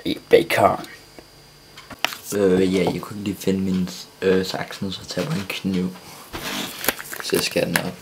i bacon. Ja, jeg kunne ikke lige finde min saksen, så tager jeg en kniv. Så jeg skærer den op.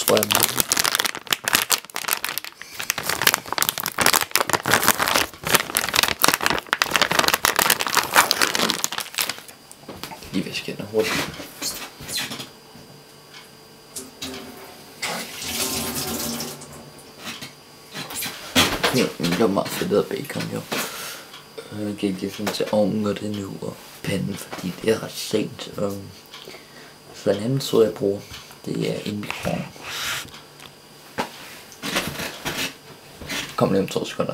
Tror jeg meget. Lige visker den hurtigt. Ja, det var meget fedt af bacon jo. Jeg gik lige sådan til ovnen og det nu og panden, fordi det er ret sent. Så en anden så jeg bruger, det er en mikroovn. Kom lige om 2 sekunder.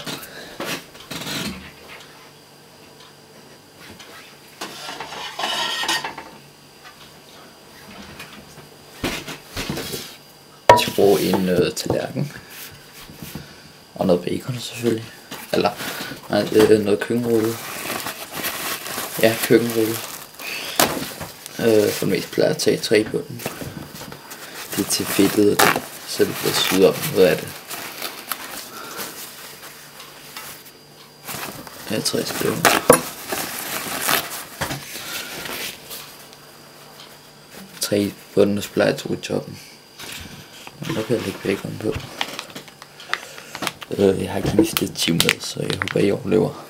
Jeg skal bruge en tallerken. Og noget bacon selvfølgelig. Eller, nej, det er noget køkkenrulle. Ja, køkkenrulle. For det meste plejer at tage 3 på den. Det er til fedtet, så det bliver syet op noget af det. Her er 3 stykker. Tre på den, og så plejer jeg 2 i toppen. Og der kan jeg lægge bacon på. Jeg har ikke lige stativ med, så jeg håber I overlever.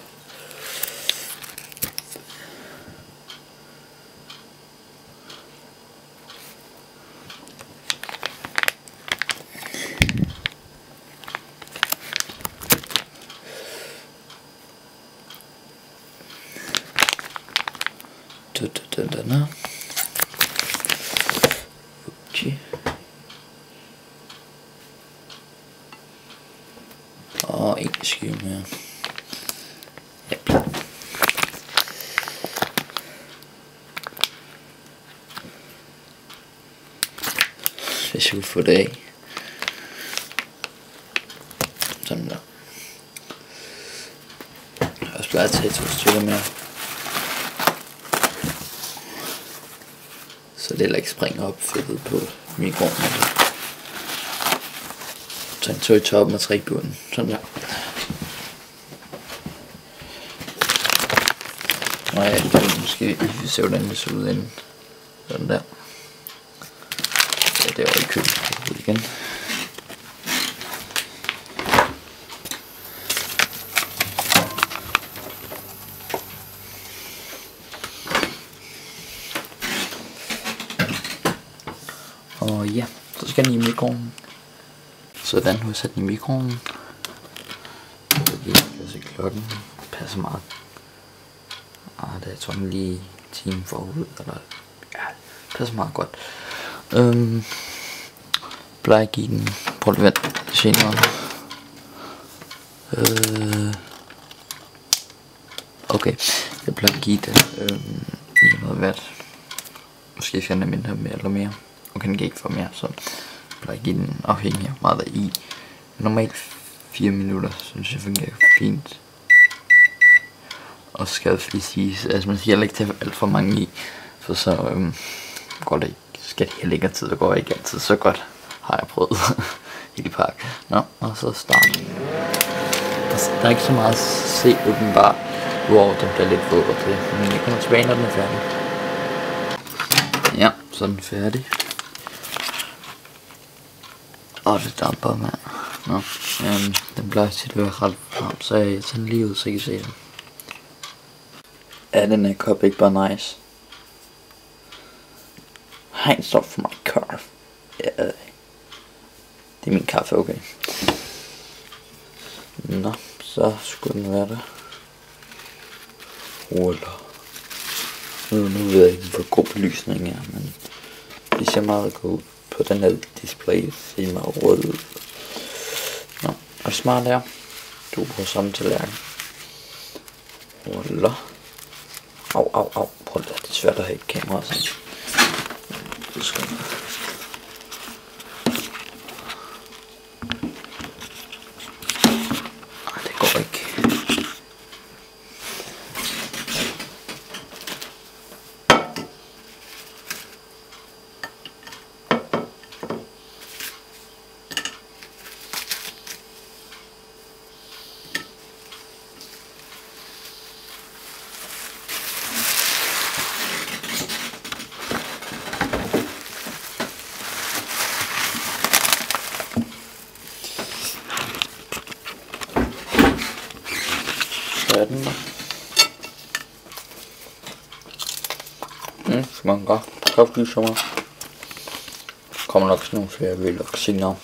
Den her. Okay. Og en skive mere. Yep. Hvis jeg kunne få det af. Sådan der. Jeg har også plejer at tage 2 stykker mere. Så det heller ikke springer op fedtet på mikroovnen. Så en 2 i toppen og 3 i bunden. Sådan der. Og ja, det er måske vi ser hvordan det ser ud inden. Sådan der. Ja, det var i køkkenet igen. Og ja, så skal den i mikroovnen. Sådan, nu har jeg sat den i mikroovnen. Så lige kan se klokken. Passer meget. Det er tror jeg lige en time forud. Eller, ja, passer meget godt. Plejer at give den. Prøv lige vent senere. Okay, jeg plejer at give det i noget vand. Måske fjerne mindre mere eller mere. Okay, den kan ikke få mere, så plejer at give den afhængig af meget i. Normalt 4 minutter, synes jeg fungerer fint. Og skal også lige sige, altså man skal heller ikke tage alt for mange i, for så går det ikke, skal det heller ikke tid, så går det ikke altid så godt, har jeg prøvet i de pakke. Nå, og så starter. Der er ikke så meget at se åbenbart, udover den bliver lidt våd og det, men jeg kommer tilbage, når den er færdig. Ja, så er den færdig. Og det damper, mand. Nå, den plejer til at være ret varm, så jeg tager den lige ud, så I kan se den. Er den her kop ikke bare nice? Hands off my car. Ja, det er min kaffe, okay. Nå, så skulle den være der. Ruller. Nu ved jeg ikke, hvor god belysning er, men det ser meget godt ud på den her display se mig rød. Nå, er det smart her? Du er på samme tallerken. Voila. Au. Prøv det, det er svært at have et kamera sådan. Det skal man. Nej, det går ikke. Den smager godt. Kommer nok sådan nogle flere vildere senere.